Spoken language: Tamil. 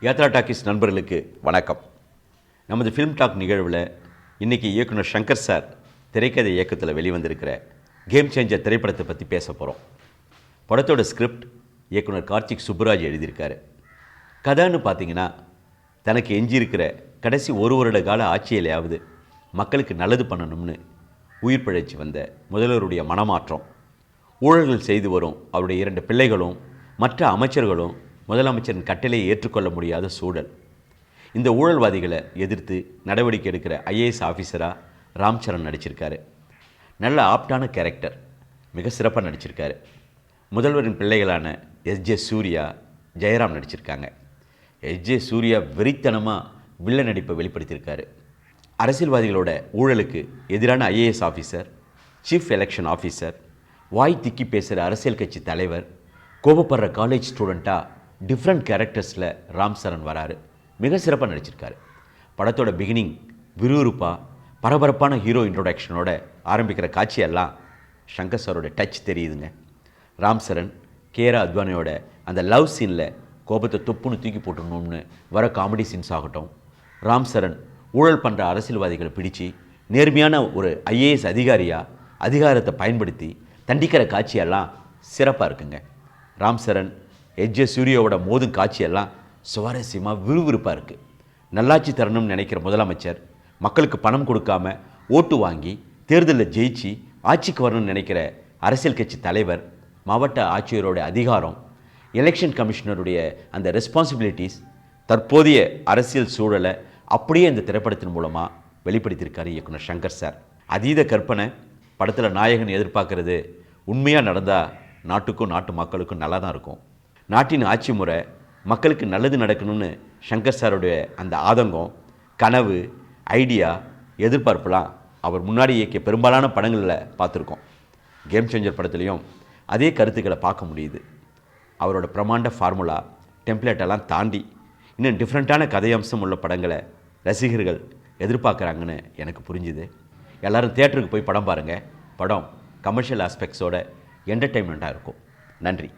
யாத்ரா டாக்கீஸ் நண்பர்களுக்கு வணக்கம். நமது ஃபிலிம் டாக் நிகழ்வில் இன்றைக்கி இயக்குனர் சங்கர் சார் திரைக்கதை இயக்கத்தில் வெளிவந்திருக்கிற கேம் சேஞ்சர் திரைப்படத்தை பற்றி பேச போகிறோம். படத்தோட ஸ்கிரிப்ட் இயக்குனர் கார்த்திக் சுப்புராஜ் எழுதியிருக்காரு. கதைன்னு பார்த்தீங்கன்னா, தனக்கு எஞ்சியிருக்கிற கடைசி ஒரு வருட கால ஆட்சியிலையாவது மக்களுக்கு நல்லது பண்ணணும்னு உயிர் பிழைச்சி வந்த முதல்வருடைய மனமாற்றம், ஊழல்கள் செய்து வரும் அவருடைய 2 பிள்ளைகளும் மற்ற அமைச்சர்களும் முதலமைச்சரின் கட்டளையை ஏற்றுக்கொள்ள முடியாத சூழல். இந்த ஊழல்வாதிகளை எதிர்த்து நடவடிக்கை எடுக்கிற ஐஏஎஸ் ஆஃபீஸராக ராம் சரண் நடிச்சிருக்காரு. நல்ல ஆப்டான கேரக்டர், மிக சிறப்பாக நடிச்சிருக்காரு. முதல்வரின் பிள்ளைகளான எஸ்ஜே சூர்யா, ஜெயராம் நடிச்சிருக்காங்க. எஸ்ஜே சூர்யா வெறித்தனமாக வில்ல நடிப்பை வெளிப்படுத்தியிருக்காரு. அரசியல்வாதிகளோட ஊழலுக்கு எதிரான IAS officer, chief election officer, வாய் திக்கி பேசுகிற அரசியல் கட்சி தலைவர், கோபப்படுற காலேஜ் ஸ்டூடெண்ட்டாக டிஃப்ரெண்ட் கேரக்டர்ஸில் ராம் சரண் வராரு. மிக சிறப்பாக நடிச்சிருக்காரு. படத்தோட பிகினிங் விறுவிறுப்பாக பரபரப்பான ஹீரோ இன்ட்ரோடக்ஷனோட ஆரம்பிக்கிற காட்சியெல்லாம் சங்கர் சாரோட டச் தெரியுதுங்க. ராம் சரண் கேரா அத்வானியோட அந்த லவ் சீனில் கோபத்தை தொப்புன்னு தூக்கி போட்டுடணும்னு வர காமெடி சீன்ஸ் ஆகட்டும், ராம் சரண் ஊழல் பண்ணுற அரசியல்வாதிகளை பிடிச்சி நேர்மையான ஒரு ஐஏஎஸ் அதிகாரியாக அதிகாரத்தை பயன்படுத்தி தண்டிக்கிற காட்சியெல்லாம் சிறப்பாக இருக்குங்க. ராம் சரண் எஸ்ஜே சூர்யாவோட மோதும் காட்சியெல்லாம் சுவாரஸ்யமாக விறுவிறுப்பாக இருக்குது. நல்லாட்சி தரணும்னு நினைக்கிற முதலமைச்சர் மக்களுக்கு பணம் கொடுக்காம ஓட்டு வாங்கி தேர்தலில் ஜெயிச்சு ஆட்சிக்கு வரணும்னு நினைக்கிற அரசியல் கட்சி தலைவர், மாவட்ட ஆட்சியரோட அதிகாரம், எலெக்ஷன் கமிஷனருடைய அந்த ரெஸ்பான்சிபிலிட்டிஸ், தற்போதைய அரசியல் சூழலை அப்படியே இந்த திரைப்படத்தின் மூலமாக வெளிப்படுத்தியிருக்காரு இயக்குனர் சங்கர் சார். அதீத கற்பனை. படத்தில் நாயகன் எதிர்பார்க்கறது உண்மையாக நடந்தால் நாட்டுக்கும் நாட்டு மக்களுக்கும் நல்லா தான் இருக்கும். நாட்டின் ஆட்சி முறை மக்களுக்கு நல்லது நடக்கணும்னு சங்கர் சாருடைய அந்த ஆதங்கம், கனவு, ஐடியா, எதிர்பார்ப்புலாம் அவர் முன்னாடி இயக்கிய பெரும்பாலான படங்களில் பார்த்துருக்கோம். கேம் சேஞ்சர் படத்துலையும் அதே கருத்துக்களை பார்க்க முடியுது. அவரோட பிரமாண்ட ஃபார்முலா டெம்ப்ளேட்டெல்லாம் தாண்டி இன்னும் டிஃப்ரெண்ட்டான கதையம்சம் உள்ள படங்களை ரசிகர்கள் எதிர்பார்க்குறாங்கன்னு எனக்கு புரிஞ்சுது. எல்லோரும் தியேட்டருக்கு போய் படம் பாருங்கள். படம் கமர்ஷியல் ஆஸ்பெக்ட்ஸோட என்டர்டெயின்மெண்ட்டாக இருக்கும். நன்றி.